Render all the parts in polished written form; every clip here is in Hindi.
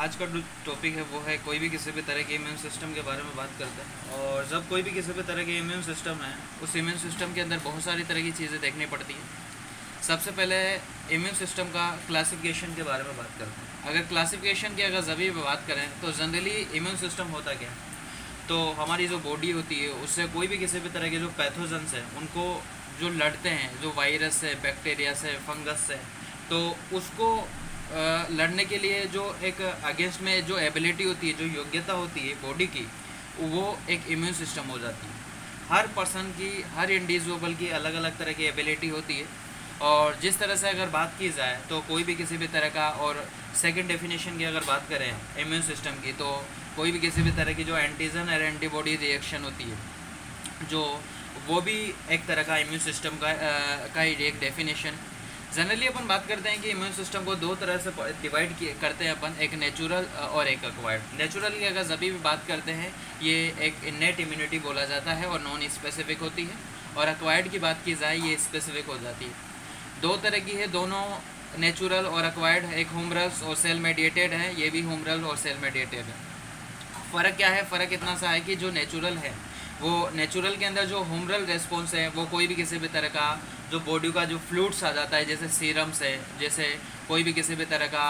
आज का जो टॉपिक है वो है कोई भी किसी भी तरह के इम्यून सिस्टम के बारे में बात करते हैं। और जब कोई भी किसी भी तरह के इम्यून सिस्टम है, उस इम्यून सिस्टम के अंदर बहुत सारी तरह की चीज़ें देखनी पड़ती हैं। सबसे पहले इम्यून सिस्टम का क्लासिफिकेशन के बारे में बात करते हैं। अगर क्लासिफिकेशन की अगर जभी बात करें तो जनरली इम्यून सिस्टम होता क्या है, तो हमारी जो बॉडी होती है उससे कोई भी किसी भी तरह के जो पैथोजन्स हैं उनको जो लड़ते हैं, जो वायरस है, बैक्टीरिया से, फंगस से, तो उसको लड़ने के लिए जो एक अगेंस्ट में जो एबिलिटी होती है, जो योग्यता होती है बॉडी की, वो एक इम्यून सिस्टम हो जाती है। हर पर्सन की, हर इंडिविजुअल की अलग अलग तरह की एबिलिटी होती है। और जिस तरह से अगर बात की जाए तो कोई भी किसी भी तरह का, और सेकंड डेफिनेशन की अगर बात करें इम्यून सिस्टम की, तो कोई भी किसी भी तरह की जो एंटीजन और एंटीबॉडी रिएक्शन होती है, जो वो भी एक तरह का इम्यून सिस्टम का ही एक डेफिनेशन। जनरली अपन बात करते हैं कि इम्यून सिस्टम को दो तरह से डिवाइड करते हैं अपन, एक नेचुरल और एक एक्वायर्ड। नेचुरल की अगर जब भी बात करते हैं, ये एक इनेट इम्यूनिटी बोला जाता है और नॉन स्पेसिफिक होती है। और एक्वायर्ड की बात की जाए, ये स्पेसिफिक हो जाती है। दो तरह की है दोनों, नेचुरल और एक्वायर्ड। एक होमरल्स और सेल मेडिएटेड है, ये भी होमरल और सेल मेडिएटेड है। फ़र्क क्या है? फ़र्क इतना सा है कि जो नेचुरल है, वो नेचुरल के अंदर जो होमरल रेस्पॉन्स है, वो कोई भी किसी भी तरह का जो बॉडी का जो फ्लूइड्स आ जाता है, जैसे सीरम्स है, जैसे कोई भी किसी भी तरह का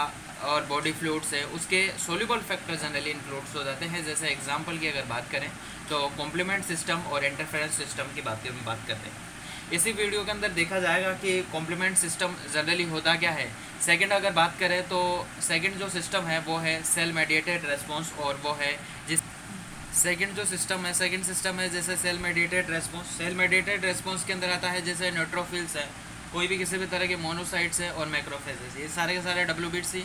और बॉडी फ्लूइड्स है, उसके सोल्यूबल फैक्टर जनरली इंक्लूड्स हो जाते हैं। जैसे एग्जांपल की अगर बात करें तो कॉम्प्लीमेंट सिस्टम और इंटरफेरेंस सिस्टम की बात करते हैं। इसी वीडियो के अंदर देखा जाएगा कि कॉम्प्लीमेंट सिस्टम जनरली होता क्या है। सेकंड अगर बात करें तो सेकंड जो सिस्टम है वो है सेल मेडिएटेड रेस्पॉन्स, और वो है जिस सेकंड जो सिस्टम है, सेकंड सिस्टम है जैसे cell mediated response. Cell mediated response के अंदर आता है जैसे न्यूट्रोफिल्स है, कोई भी किसी भी तरह के मोनोसाइट्स है, और मैक्रोफेजेस, ये सारे के सारे WBC।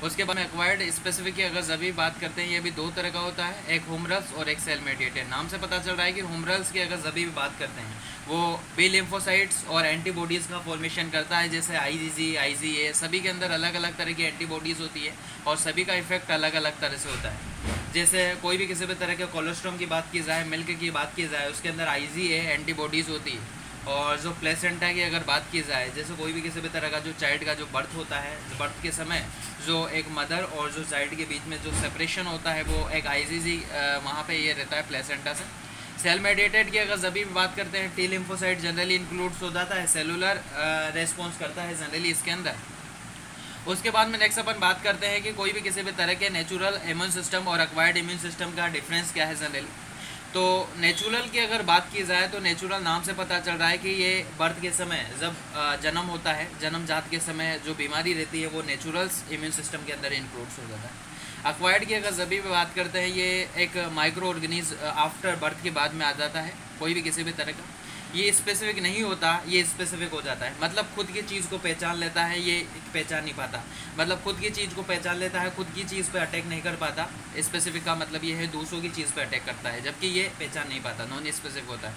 उसके बाद में एक्वायर्ड स्पेसिफिक की अगर जभी बात करते हैं, ये भी दो तरह का होता है, एक होमरल्स और एक सेल मेडिएटेड। नाम से पता चल रहा है कि होमरल्स की अगर जभी भी बात करते हैं, वो बी लिम्फोसाइट्स और एंटीबॉडीज़ का फॉर्मेशन करता है, जैसे IgG, IgA, सभी के अंदर अलग अलग तरह की एंटीबॉडीज़ होती है और सभी का इफेक्ट अलग अलग तरह से होता है। जैसे कोई भी किसी भी तरह के कोलेस्ट्रॉम की बात की जाए, मिल्क की बात की जाए, उसके अंदर IgA एंटीबॉडीज़ होती है। और जो प्लेसेंटा की अगर बात की जाए, जैसे कोई भी किसी भी तरह का जो चाइल्ड का जो बर्थ होता है, बर्थ के समय जो एक मदर और जो चाइल्ड के बीच में जो सेपरेशन होता है, वो एक IgG वहाँ पे ये रहता है प्लेसेंटा से। सेल मेडिएटेड की अगर जब भी बात करते हैं, टी लिम्फोसाइट जनरली इंक्लूड्स हो जाता है, सेलुलर रेस्पॉन्स करता है जनरली इसके अंदर। उसके बाद में नेक्स्ट अपन बात करते हैं कि कोई भी किसी भी तरह के नेचुरल इम्यून सिस्टम और एक्वायर्ड इम्यून सिस्टम का डिफरेंस क्या है जनरली। तो नेचुरल की अगर बात की जाए तो नेचुरल नाम से पता चल रहा है कि ये बर्थ के समय जब जन्म होता है, जन्मजात के समय जो बीमारी रहती है, वो नेचुरल्स इम्यून सिस्टम के अंदर इंक्लूड्स हो जाता है। एक्वायर्ड की अगर जब भी बात करते हैं, ये एक माइक्रो ऑर्गेनिज्म आफ्टर बर्थ के बाद में आ जाता है, कोई भी किसी भी तरह का। ये स्पेसिफिक नहीं होता, ये स्पेसिफिक हो जाता है। मतलब खुद की चीज़ को पहचान लेता है, ये पहचान नहीं पाता। मतलब खुद की चीज़ को पहचान लेता है, खुद की चीज़ पे अटैक नहीं कर पाता। स्पेसिफिक का मतलब ये है दूसरों की चीज़ पे अटैक करता है, जबकि ये पहचान नहीं पाता, नॉन स्पेसिफिक होता है।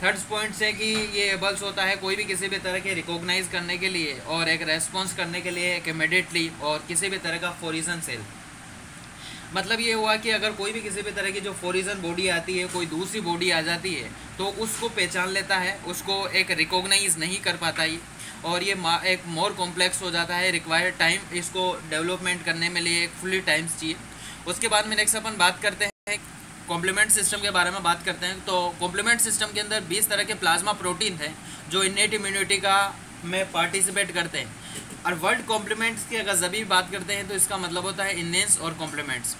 थर्ड पॉइंट से कि ये एबल्स होता है कोई भी किसी भी तरह के रिकॉग्नाइज करने के लिए और एक रेस्पॉन्स करने के लिए एक इमीडिएटली, और किसी भी तरह का फॉरिजन सेल। मतलब ये हुआ कि अगर कोई भी किसी भी तरह की जो फॉरिजन बॉडी आती है, कोई दूसरी बॉडी आ जाती है, तो उसको पहचान लेता है, उसको एक रिकॉग्नाइज नहीं कर पाता ये, और ये एक मोर कॉम्प्लेक्स हो जाता है। रिक्वायर्ड टाइम इसको डेवलपमेंट करने में लिए एक फुली टाइम्स चाहिए। उसके बाद में नेक्स्ट अपन बात करते हैं कॉम्प्लीमेंट सिस्टम के बारे में बात करते हैं। तो कॉम्प्लीमेंट सिस्टम के अंदर 20 तरह के प्लाज्मा प्रोटीन हैं जो इनेट इम्यूनिटी का में पार्टिसिपेट करते हैं। और वर्ड कॉम्प्लीमेंट्स की अगर जब भी बात करते हैं तो इसका मतलब होता है इनेंस और कॉम्प्लीमेंट्स।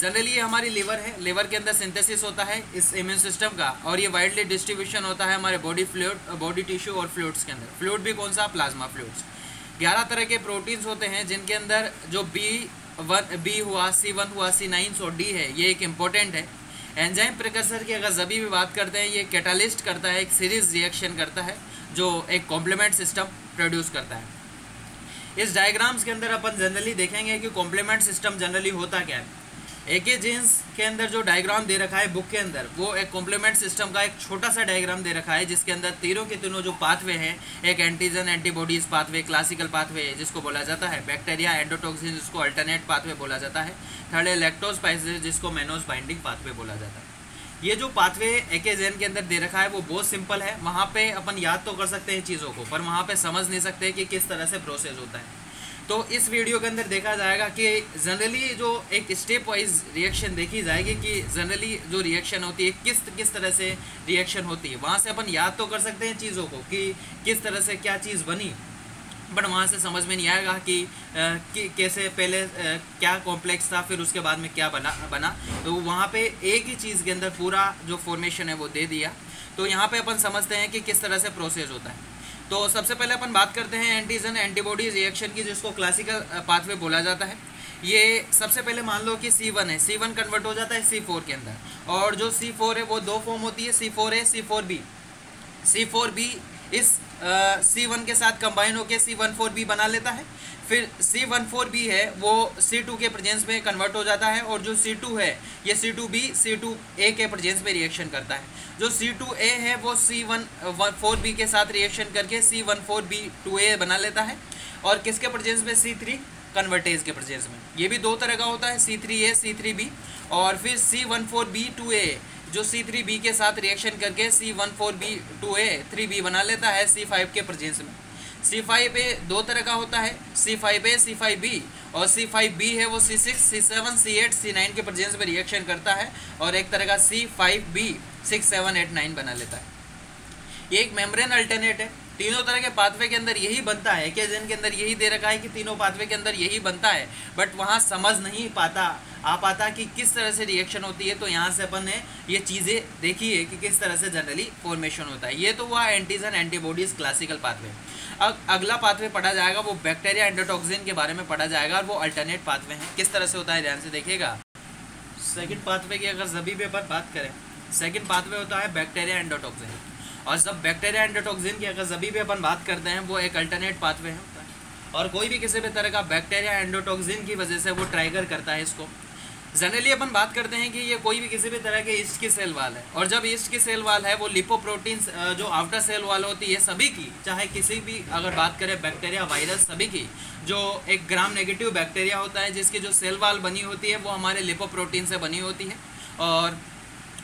जनरली ये हमारी लीवर है, लीवर के अंदर सिंथेसिस होता है इस इम्यून सिस्टम का, और ये वाइडली डिस्ट्रीब्यूशन होता है हमारे बॉडी फ्लूइड, बॉडी टिश्यू और फ्लूइड्स के अंदर। फ्लूइड भी कौन सा? Plasma fluids. 11 तरह के प्रोटीन्स होते हैं जिनके अंदर जो बी हुआ, C1 हुआ, C9 और D है, ये एक इम्पोर्टेंट है। एंजाइम प्रिकर्सर की अगर जब भी बात करते हैं, ये कैटालिस्ट करता है, एक सीरीज रिएक्शन करता है जो एक कॉम्प्लीमेंट सिस्टम प्रोड्यूस करता है। इस डायग्राम्स के अंदर अपन जनरली देखेंगे कि कॉम्प्लीमेंट सिस्टम जनरली होता क्या है। AK जीन्स के अंदर जो डायग्राम दे रखा है बुक के अंदर, वो एक कॉम्प्लीमेंट सिस्टम का एक छोटा सा डायग्राम दे रखा है, जिसके अंदर तीनों के तीनों जो पाथवे हैं, एक antigen antibodies pathway, classical pathway जिसको बोला जाता है, बैक्टीरिया एंडोटॉक्सिन जिसको अल्टरनेट पाथवे बोला जाता है, थर्ड है लैक्टोज पाइसेज जिसको मेनोज बाइंडिंग पाथवे बोला जाता है। ये जो पाथवे AK जेन के अंदर दे रखा है वो बहुत सिंपल है। वहाँ पे अपन याद तो कर सकते हैं चीज़ों को, पर वहाँ पे समझ नहीं सकते कि किस तरह से प्रोसेस होता है। तो इस वीडियो के अंदर देखा जाएगा कि जनरली जो एक स्टेप वाइज रिएक्शन देखी जाएगी कि जनरली जो रिएक्शन होती है किस तरह से रिएक्शन होती है। वहाँ से अपन याद तो कर सकते हैं चीज़ों को कि किस तरह से क्या चीज़ बनी, बट वहाँ से समझ में नहीं आएगा कि कैसे पहले क्या कॉम्प्लेक्स था, फिर उसके बाद में क्या बना। तो वहाँ पे एक ही चीज़ के अंदर पूरा जो फॉर्मेशन है वो दे दिया। तो यहाँ पे अपन समझते हैं कि किस तरह से प्रोसेस होता है। तो सबसे पहले अपन बात करते हैं एंटीजन एंटीबॉडीज रिएक्शन की, जिसको क्लासिकल पाथवे बोला जाता है। ये सबसे पहले मान लो कि C1 है, C1 कन्वर्ट हो जाता है C4 के अंदर, और जो C4 है वो दो फॉर्म होती है, C4A C4B। C4B इस C1 के साथ कंबाइन होकर C14B बना लेता है। फिर C14B है वो C2 के प्रेजेंस में कन्वर्ट हो जाता है, और जो C2 है ये C2B C2A के प्रेजेंस में रिएक्शन करता है। जो C2A है वो C14B के साथ रिएक्शन करके C14B2A बना लेता है, और किसके प्रेजेंस में? C3 कन्वर्टेज के प्रेजेंस में। ये भी दो तरह का होता है, C3A C3B, और फिर C14B2A जो C3B के साथ रिएक्शन करके C14B2A 3B बना लेता है C5 के प्रेजेंस में। C5A दो तरह का होता है, C5A C5B, और C5B है वो C6 C7 C8 C9 के प्रेजेंस में रिएक्शन करता है, और एक तरह का C5B 6 7 8 9 बना लेता है। ये एक मेम्ब्रेन अल्टरनेट है। तीनों तरह के पाथवे के अंदर यही बनता है कि जिनके अंदर यही दे रखा है कि तीनों पाथवे के अंदर यही बनता है, बट वहाँ समझ नहीं आ पाता कि किस तरह से रिएक्शन होती है। तो यहाँ से अपन ने ये चीज़ें देखी है कि किस तरह से जनरली फॉर्मेशन होता है। ये तो हुआ एंटीजन एंटीबॉडीज क्लासिकल पाथवे। अब अगला पाथवे पढ़ा जाएगा वो बैक्टीरिया एंडोटॉक्सिन के बारे में पढ़ा जाएगा, और वो अल्टरनेट पाथवे हैं। किस तरह से होता है ध्यान से देखिएगा। सेकेंड पाथवे की अगर सभी पे पर बात करें, सेकेंड पाथवे होता है बैक्टीरिया एंडोटॉक्सिन, और जब बैक्टीरिया एंडोटॉक्सिन की अगर सभी पे अपन बात करते हैं वो एक अल्टरनेट पाथवे है, और कोई भी किसी भी तरह का बैक्टीरिया एंडोटॉक्सिन की वजह से वो ट्राइगर करता है इसको। जनरली अपन बात करते हैं कि ये कोई भी किसी भी तरह के ईस्ट की सेल वाल है, और जब ईस्ट की सेल वाल है वो लिपोप्रोटीन्स जो आउटर सेल वाल होती है सभी की, चाहे किसी भी अगर बात करें बैक्टीरिया वायरस सभी की, जो एक ग्राम नेगेटिव बैक्टीरिया होता है जिसकी जो सेल वाल बनी होती है वो हमारे लिपोप्रोटीन से बनी होती है। और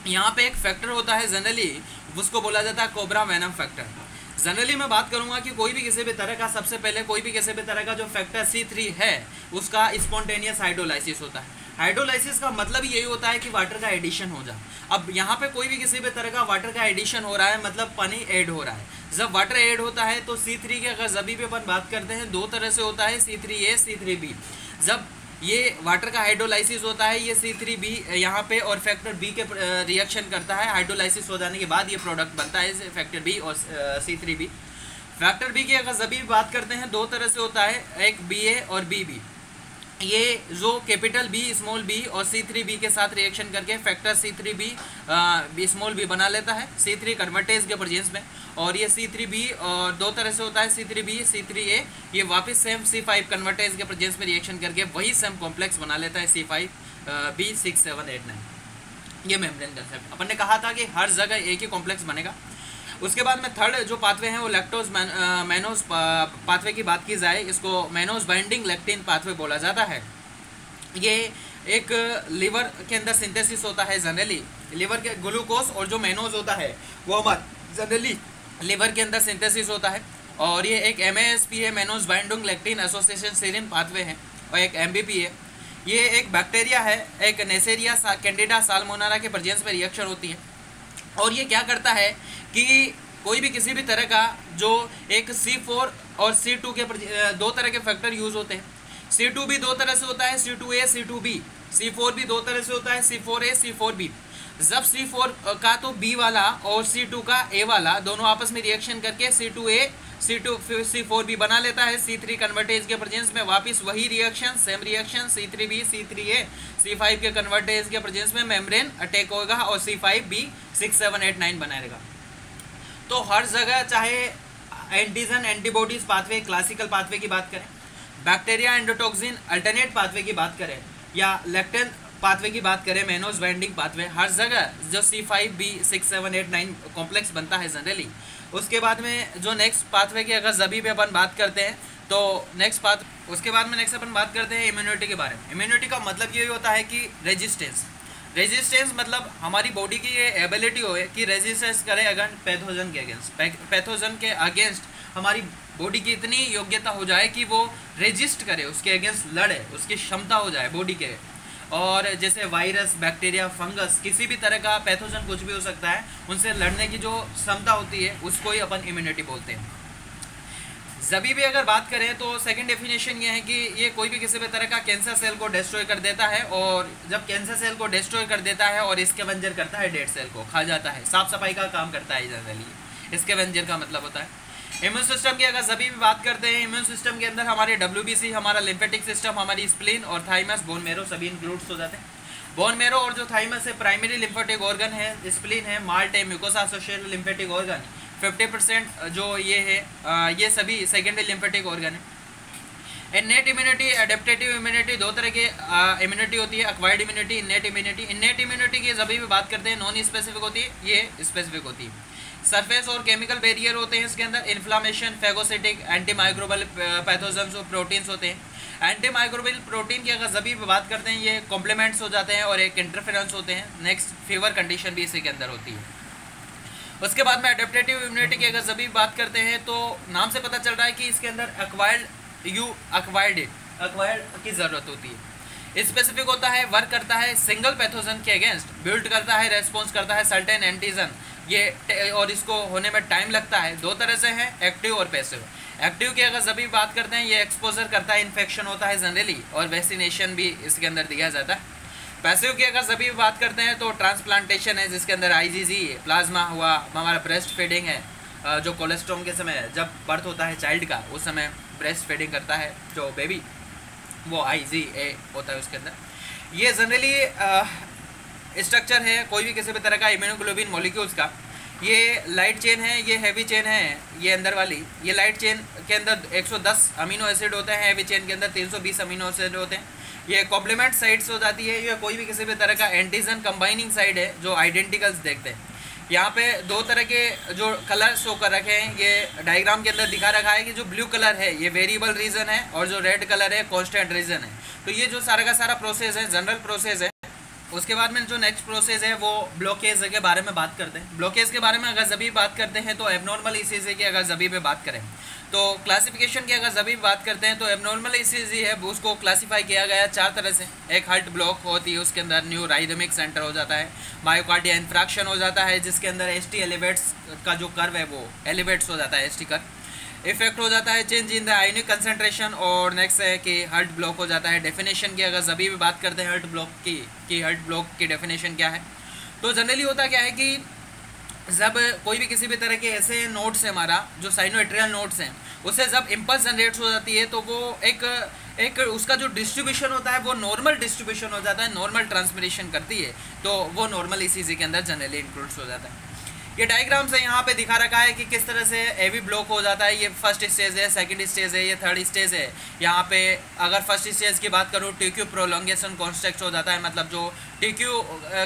यहाँ पे एक फैक्टर होता है जनरली, उसको बोला जाता है कोबरा वेनम फैक्टर। जनरली मैं बात करूंगा कि कोई भी किसी भी तरह का, सबसे पहले कोई भी किसी भी तरह का जो फैक्टर C3 है उसका स्पॉन्टेनियस हाइड्रोलाइसिस होता है। हाइड्रोलाइसिस का मतलब यही होता है कि वाटर का एडिशन हो जाए। अब यहाँ पे कोई भी किसी भी तरह का वाटर का एडिशन हो रहा है, मतलब पानी ऐड हो रहा है। जब वाटर ऐड होता है तो C3 के अगर जभी भी अपन बात करते हैं दो तरह से होता है, C3A C3B। जब ये वाटर का हाइड्रोलाइसिस होता है ये C3B यहाँ पे और फैक्टर B के रिएक्शन करता है। हाइड्रोलाइसिस हो जाने के बाद ये प्रोडक्ट बनता है फैक्टर B और C3B। फैक्टर B की अगर जब भी बात करते हैं दो तरह से होता है, एक BA और BB। ये जो कैपिटल B स्मॉल b और C3B के साथ रिएक्शन करके factor C3B B small b बना लेता है C3 कन्वर्टेज के प्रेजेंस में। और ये C3B और दो तरह से होता है, C3B C3A। ये वापस सेम C5 कन्वर्टेज के प्रेजेंस में रिएक्शन करके वही सेम कॉम्प्लेक्स बना लेता है C5B 6 7 8 9। ये मेम्ब्रेन कंसेप्ट अपन ने कहा था कि हर जगह एक ही कॉम्प्लेक्स बनेगा। उसके बाद में थर्ड जो पाथवे हैं वो लैक्टोज मैनोज पाथवे की बात की जाए, इसको मैनोज बाइंडिंग लेक्टिन पाथवे बोला जाता है। ये एक लीवर के अंदर सिंथेसिस होता है जनरली, लीवर के ग्लूकोज और जो मैनोज होता है वो हमारे जनरली लीवर के अंदर सिंथेसिस होता है। और ये एक MASP है, mannose binding lectin association सीरिन pathway है, और एक MBP है। ये एक बैक्टीरिया है, एक नेसेरिया कैंडिडा साल्मोनेला के प्रेजेंस में रिएक्शन होती है। और ये क्या करता है कि कोई भी किसी भी तरह का जो एक C4 और C2 के दो तरह के फैक्टर यूज होते हैं। C2 भी दो तरह से होता है, C2A C2B। C4 भी दो तरह से होता है, C4A C4B। जब C4 का तो B वाला और C2 का A वाला दोनों आपस में रिएक्शन करके C2A C4B बना लेता है C3 कन्वर्टेज के प्रेजेंस में। वापस वही reaction same reaction C3B C3A C5 के कन्वर्टेज के प्रेजेंस में मेम्ब्रेन अटैक होगा और C5B 6 7 8 9 बनाएगा। तो हर जगह चाहे antigen antibodies pathway classical pathway की बात करें, बैक्टीरिया एंडोटॉक्सिन अल्टरनेट पाथवे की बात करें, या लेक्टिन पाथवे की बात करें, मैनोज बाइंडिंग पाथवे, हर जगह जो C5B 6 7 8 9 कॉम्प्लेक्स बनता है जनरली। उसके बाद में जो नेक्स्ट पाथवे की अगर जभी भी अपन बात करते हैं तो उसके बाद में नेक्स्ट अपन बात करते हैं इम्यूनिटी के बारे में। इम्यूनिटी का मतलब यही होता है कि रेजिस्टेंस मतलब हमारी बॉडी की ये एबिलिटी हो कि रेजिस्टेंस करे अगेंस्ट पैथोजन के अगेंस्ट, पैथोजन के अगेंस्ट हमारी बॉडी की इतनी योग्यता हो जाए कि वो रेजिस्ट करे, उसके अगेंस्ट लड़े, उसकी क्षमता हो जाए बॉडी के। और जैसे वायरस, बैक्टीरिया, फंगस, किसी भी तरह का पैथोजन कुछ भी हो सकता है, उनसे लड़ने की जो क्षमता होती है उसको ही अपन इम्यूनिटी बोलते हैं। जभी भी अगर बात करें तो सेकंड डेफिनेशन ये है कि ये कोई भी किसी भी तरह का कैंसर सेल को डिस्ट्रॉय कर देता है, और जब कैंसर सेल को डिस्ट्रॉय कर देता है और इसके वंजर करता है डेड सेल को, खा जाता है, साफ सफाई का काम करता है जनरली। इसके वंजर का मतलब होता है इम्यून सिस्टम की। अगर सभी भी बात करते हैं इम्यून सिस्टम के अंदर हमारे WBC, हमारा लिम्फेटिक सिस्टम, हमारी स्प्लीन और थाइमस, बोन मेरो सभी इंक्लूड्स हो जाते हैं। बोन मेरो और जो थाइमस है प्राइमरी लिम्फेटिक ऑर्गन है, स्प्लीन है मार्ट है म्यूकोसा एसोसिएटेड लिम्फेटिक ऑर्गन, 50% जो ये है ये सभी सेकेंडरी लिम्फेटिक ऑर्गन है। इन्नेट इम्यूनिटी, एडेप्टेटिव इम्यूनिटी, दो तरह की इम्यूनिटी होती है, acquired immunity, innate immunity. Innate immunity की सभी भी बात करते हैं नॉन स्पेसिफिक होती है, ये स्पेसिफिक होती है। सरफेस और केमिकल बैरियर होते हैं इसके अंदर, inflammation, phagocytic, anti microbial pathogens और प्रोटीन्स होते हैं। एंटी माइक्रोबल प्रोटीन की अगर सभी बात करते हैं ये कॉम्प्लीमेंट्स हो जाते हैं और एक इंटरफेरेंस होते हैं। नेक्स्ट फीवर कंडीशन भी इसी के अंदर होती है। उसके बाद में एडेप्टेटिव इम्यूनिटी की अगर सभी बात करते हैं तो नाम से पता चल रहा है कि इसके अंदर एक्वायर्ड की ज़रूरत होती है। स्पेसिफिक होता है, वर्क करता है सिंगल पैथोजन के अगेंस्ट, बिल्ड करता है, रेस्पॉन्स करता है सर्टेन एंटीजन ये, और इसको होने में टाइम लगता है। दो तरह से है, एक्टिव और पैसिव। एक्टिव की अगर सभी बात करते हैं ये एक्सपोजर करता है, इन्फेक्शन होता है जनरली, और वैक्सीनेशन भी इसके अंदर दिया जाता है। पैसिव की अगर सभी बात करते हैं तो ट्रांसप्लांटेशन है जिसके अंदर IgG, प्लाज्मा हुआ, हमारा ब्रेस्ट फीडिंग है, जो कोलेस्ट्रॉम के समय जब बर्थ होता है चाइल्ड का उस समय ब्रेस्ट फीडिंग करता है जो बेबी, वो IgA होता है उसके अंदर। ये जनरली स्ट्रक्चर है कोई भी किसी भी तरह का इम्यूनोग्लोबिन मॉलिक्यूल्स का। ये लाइट चेन है, ये हैवी चेन है, ये अंदर वाली। ये लाइट चेन के अंदर 110 अमीनो एसिड होते हैं, हैवी चेन के अंदर 320 अमीनो एसिड होते हैं। ये कॉम्प्लीमेंट साइड्स हो जाती है, ये कोई भी किसी भी तरह का एंटीजन कंबाइनिंग साइड है जो आइडेंटिकल्स देखते हैं। यहाँ पे दो तरह के जो कलर शो कर रखे हैं, ये डायग्राम के अंदर दिखा रखा है कि जो ब्लू कलर है ये वेरिएबल रीजन है और जो रेड कलर है कांस्टेंट रीजन है। तो ये जो सारा का सारा प्रोसेस है जनरल प्रोसेस है। उसके बाद में जो नेक्स्ट प्रोसेस है वो ब्लॉकेज के बारे में बात करते हैं। ब्लॉकेज के बारे में अगर सभी बात करते हैं तो एबनॉर्मल ईसीजी की अगर सभी पे बात करें तो क्लासिफिकेशन की अगर सभी बात करते हैं तो एबनॉर्मल ईसीजी है उसको क्लासीफाई किया गया 4 तरह से। एक हार्ट ब्लॉक होती है, उसके अंदर न्यू राइदमिक सेंटर हो जाता है, मायोकार्डिया इंफ्रैक्शन हो जाता है जिसके अंदर ST एलिवेट्स का जो कर्व है वो एलिवेट्स हो जाता है, ST कर्व इफेक्ट हो जाता है, change in the ionic concentration. और नेक्स्ट है कि हार्ट ब्लॉक हो जाता है। डेफिनेशन की अगर सभी भी बात करते हैं हार्ट ब्लॉक की हार्ट ब्लॉक की डेफिनेशन क्या है, तो जनरली होता क्या है कि जब कोई भी किसी भी तरह के ऐसे नोड्स है हमारा जो साइनोएट्रियल नोड्स हैं उससे जब इम्पल्स जनरेट हो जाती है तो वो एक उसका जो डिस्ट्रीब्यूशन होता है वो नॉर्मल डिस्ट्रीब्यूशन हो जाता है, नॉर्मल ट्रांसमिशन करती है, तो वो नॉर्मल ईसीजी के अंदर जनरली इंक्लूड्स हो जाता है। ये डायग्राम से यहाँ पे दिखा रखा है कि किस तरह से एवी ब्लॉक हो जाता है। ये फर्स्ट स्टेज है, सेकंड स्टेज है, ये थर्ड स्टेज है। यहाँ पे अगर फर्स्ट स्टेज की बात करूँ TQ प्रोलोंगेशन कॉन्स्ट्रक्ट हो जाता है, मतलब जो TQ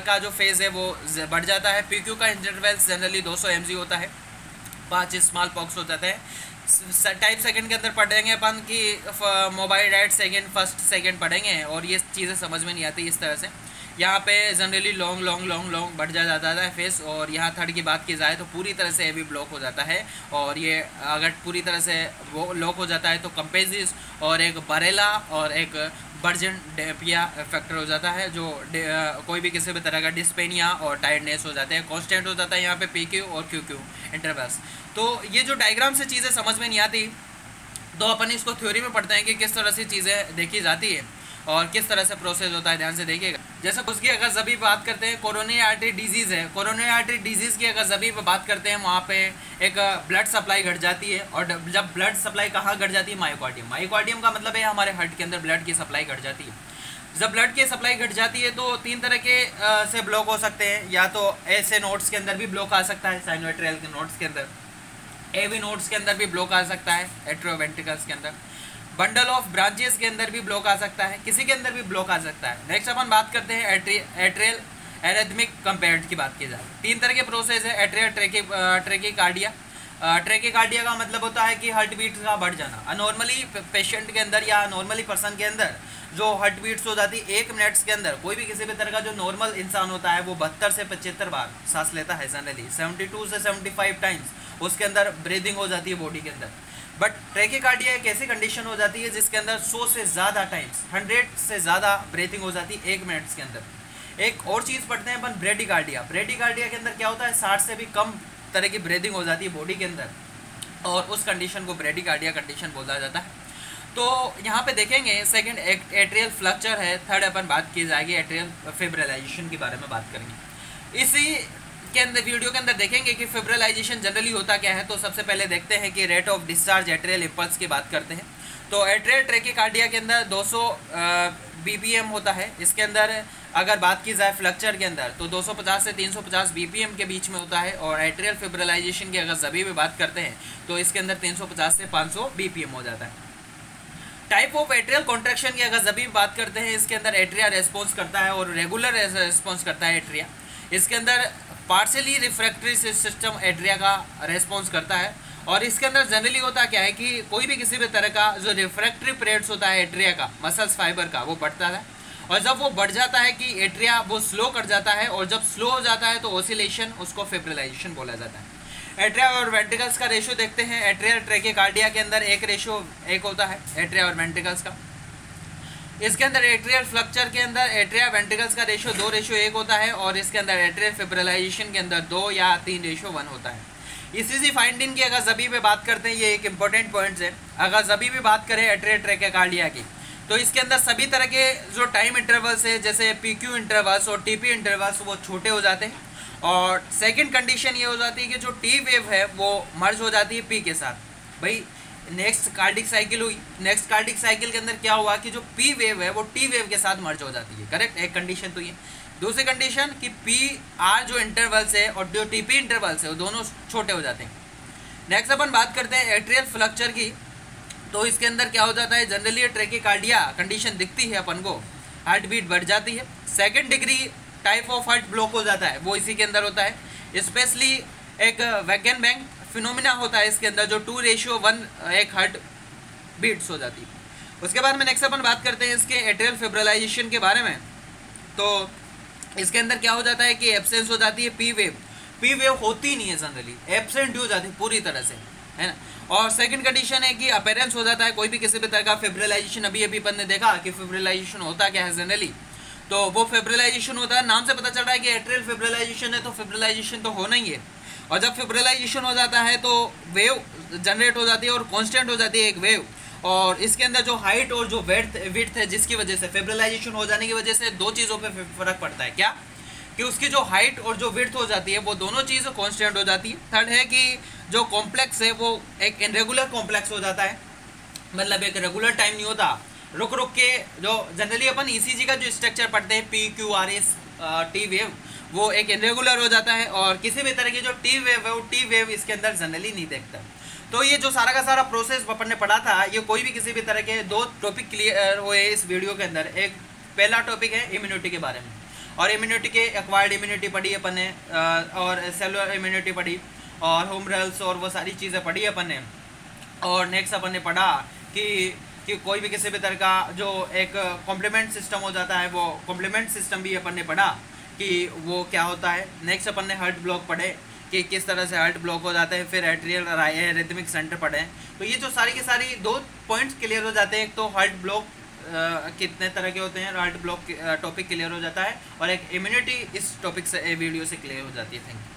का जो फेज़ है वो बढ़ जाता है। PQ का इंटरवल जनरली 200 mg होता है, 5 स्मॉल पॉक्स हो जाते हैं। टाइप सेकंड के अंदर पढ़ेंगे अपन कि mobile right second first second पढ़ेंगे और ये चीज़ें समझ में नहीं आती इस तरह से। यहाँ पे जनरली लॉन्ग बढ़ जाता है फेस। और यहाँ थर्ड की बात की जाए तो पूरी तरह से एवी ब्लॉक हो जाता है, और ये अगर पूरी तरह से वो लॉक हो जाता है तो कंपेजिस और एक बरेला और एक बर्जन डेपिया फैक्टर हो जाता है, जो कोई भी किसी भी तरह का डिस्पेनिया और टायर्डनेस हो जाते हैं। कांस्टेंट हो जाता है यहाँ पे PQ और QQ इंटरवल्स। तो ये जो डायग्राम से चीज़ें समझ में नहीं आती तो अपन इसको थ्योरी में पढ़ते हैं कि किस तरह से चीज़ें देखी जाती है और किस तरह से प्रोसेस होता है। ध्यान से देखिएगा। जैसे उसकी अगर सभी बात करते हैं कोरोनरी आर्टरी डिजीज़ है, कोरोनरी आर्टरी डिजीज़ की अगर सभी बात करते हैं वहाँ पे एक ब्लड सप्लाई घट जाती है। और जब ब्लड सप्लाई कहाँ घट जाती है, मायोकार्डियम। मायोकार्डियम का मतलब है हमारे हार्ट के अंदर ब्लड की सप्लाई घट जाती है। जब ब्लड की सप्लाई घट जाती है तो 3 तरह के से ब्लॉक हो सकते हैं। या तो ऐसे नोड्स के अंदर भी ब्लॉक आ सकता है, साइनोएट्रियल के नोड्स के अंदर, AV नोड्स के अंदर भी ब्लॉक आ सकता है, एट्रियोवेंट्रिकल्स के अंदर, बंडल ऑफ ब्रांचेस के अंदर भी ब्लॉक आ सकता है, किसी के अंदर भी ब्लॉक आ सकता है। नेक्स्ट अपन बात करते हैं एट्रियल एरिथमिक कंपेयर्ड की बात की जाए। 3 तरह के प्रोसेस है, एट्रियल ट्रेकिकार्डिया। ट्रेकिकार्डिया का मतलब होता है कि हार्ट बीट का बढ़ जाना। अनॉर्मली पेशेंट के अंदर या नॉर्मली पर्सन के अंदर जो हार्ट बीट्स हो जाती है 1 मिनट्स के अंदर, कोई भी किसी भी तरह का जो नॉर्मल इंसान होता है वो 72 से 75 बार सांस लेता है जनरली, 72 से 75 टाइम्स उसके अंदर ब्रीदिंग हो जाती है बॉडी के अंदर। बट ट्रैकीकार्डिया एक ऐसी कंडीशन हो जाती है जिसके अंदर 100 से ज़्यादा टाइम्स, 100 से ज़्यादा ब्रीथिंग हो जाती है 1 मिनट के अंदर। एक और चीज़ पढ़ते हैं अपन, ब्रेडिकार्डिया। ब्रेडिकार्डिया के अंदर क्या होता है, 60 से भी कम तरह की ब्रीथिंग हो जाती है बॉडी के अंदर, और उस कंडीशन को ब्रेडिकार्डिया कंडीशन बोला जाता है। तो यहाँ पे देखेंगे सेकंड एट्रियल फ्लक्चर है, थर्ड अपन बात की जाएगी एट्रियल फिब्रिलाइजेशन के बारे में बात करेंगे। इसी के अंदर वीडियो के अंदर देखेंगे कि फिब्रिलाइजेशन जनरली होता क्या है। तो सबसे पहले देखते हैं कि rate of discharge atrial impulse की बात करते हैं। तो एट्रियल ट्रैकीकार्डिया के अंदर 200 BPM होता है। इसके अंदर अगर बात की जाए फ्लक्चर के अंदर तो 250 से 350 BPM के बीच में होता है, और एट्रियल फिब्रिलाइजेशन की अगर सभी भी बात करते हैं तो इसके अंदर 350 से 500 BPM हो जाता है। टाइप ऑफ एट्रियल कॉन्ट्रैक्शन की अगर सभी बात करते हैं, इसके अंदर एट्रिया रेस्पॉन्स करता है और रेगुलर रेस्पॉन्स करता है एट्रिया। इसके अंदर पार्शियली रिफ्रैक्टरी सिस्टम एट्रिया का रेस्पॉन्स करता है, और इसके अंदर जनरली होता क्या है कि कोई भी किसी भी तरह का जो रिफ्रैक्टरी पीरियड्स होता है एट्रिया का, मसल्स फाइबर का, वो बढ़ता है, और जब वो बढ़ जाता है कि एट्रिया वो स्लो कर जाता है, और जब स्लो हो जाता है तो ऑसिलेशन, उसको फिब्रिलाइजेशन बोला जाता है। एट्रिया और वेंट्रिकल्स का रेशियो देखते हैं। एट्रियल ट्रैकीकार्डिया के अंदर एक रेशियो 1 होता है एट्रिया और वेंट्रिकल्स का। इसके अंदर एट्रियल फ्लक्चर के अंदर एट्रिया वेंट्रिकल्स का रेशियो 2:1 होता है, और इसके अंदर एट्रियल फिब्रिलाइजेशन के अंदर 2 या 3:1 होता है। इसी फाइंडिंग की अगर सभी पे बात करते हैं, ये एक इंपॉर्टेंट पॉइंट्स है। अगर सभी भी बात करें एट्रियल ट्रैकीकार्डिया की, तो इसके अंदर सभी तरह के जो टाइम इंटरवल्स है, जैसे PQ इंटरवल्स और TP इंटरवल्स, वो छोटे हो जाते हैं। और सेकंड कंडीशन ये हो जाती है कि जो T वेव है वो मर्ज हो जाती है P के साथ। भाई नेक्स्ट कार्डिक साइकिल हुई, नेक्स्ट कार्डिक साइकिल के अंदर क्या हुआ कि जो P वेव है वो T वेव के साथ मर्ज हो जाती है। करेक्ट, एक कंडीशन तो ये। दूसरी कंडीशन कि PR जो इंटरवल्स है और जो TP इंटरवल्स है वो दोनों छोटे हो जाते हैं। नेक्स्ट अपन बात करते हैं एट्रियल फ्लक्चर की। तो इसके अंदर क्या हो जाता है, जनरली ट्रैकीकार्डिया कंडीशन दिखती है अपन को, हार्ट बीट बढ़ जाती है। Second degree type of heart block हो जाता है, वो इसी के अंदर होता है। स्पेशली एक वैगनबैंग फिनोमिना होता है इसके अंदर, जो 2:1 एक हार्ट बीट्स हो जाती है। उसके बाद में नेक्स्ट अपन बात करते हैं इसके एट्रियल फिब्रिलाइजेशन के बारे में। तो इसके अंदर क्या हो जाता है कि एब्सेंस हो जाती है P वेव। P वेव होती नहीं है जनरली, एब्सेंट हो जाती है पूरी तरह से, है ना। और सेकंड कंडीशन है कि अपीयरेंस हो जाता है कोई भी किसी भी तरह का फिब्रिलाइजेशन। अभी अपन ने देखा कि फिब्रिलाइजेशन होता क्या है जनरली, तो वो फिब्रिलाइजेशन होता है, नाम से पता चल रहा है कि एट्रियल फिब्रिलाइजेशन है, तो फिब्रिलाइजेशन तो होना ही है। और जब फिब्रिलाइजेशन हो जाता है तो वेव जनरेट हो जाती है और कांस्टेंट हो जाती है एक वेव, और इसके अंदर जो हाइट और जो विड्थ है, जिसकी वजह से फिब्रिलाइजेशन हो जाने की वजह से 2 चीज़ों पे फर्क पड़ता है। क्या कि उसकी जो हाइट और जो विड्थ हो जाती है वो दोनों चीज़ें कांस्टेंट हो जाती है। थर्ड है कि जो कॉम्प्लेक्स है वो एक इनरेगुलर कॉम्प्लेक्स हो जाता है, मतलब एक रेगुलर टाइम नहीं होता, रुक रुक के। जो जनरली अपन ECG का जो स्ट्रक्चर पढ़ते हैं PQRS T वेव, वो एक इरेगुलर हो जाता है, और किसी भी तरह की जो T वेव है वो T वेव इसके अंदर जनरली नहीं देखता। तो ये जो सारा का सारा प्रोसेस अपन ने पढ़ा था, ये कोई भी किसी भी तरह के 2 टॉपिक क्लियर हुए इस वीडियो के अंदर। एक पहला टॉपिक है इम्यूनिटी के बारे में, और इम्यूनिटी के एक्वायर्ड इम्यूनिटी पढ़ी अपन ने, और सेलुलर इम्यूनिटी पढ़ी, और होम रल्स और वो सारी चीज़ें पढ़ी अपन ने। और नेक्स्ट अपन ने पढ़ा कि कोई भी किसी भी तरह का जो एक कॉम्प्लीमेंट सिस्टम हो जाता है, वो कॉम्प्लीमेंट सिस्टम भी अपन ने पढ़ा कि वो क्या होता है। नेक्स्ट अपन ने हार्ट ब्लॉक पढ़े कि किस तरह से हार्ट ब्लॉक हो जाता है, फिर एट्रियल रिदमिक सेंटर पढ़े। तो ये जो सारी की सारी 2 पॉइंट्स क्लियर हो जाते हैं। एक तो हार्ट ब्लॉक कितने तरह के होते हैं, हार्ट ब्लॉक टॉपिक क्लियर हो जाता है, और एक इम्यूनिटी इस टॉपिक से वीडियो से क्लियर हो जाती है। Thank you.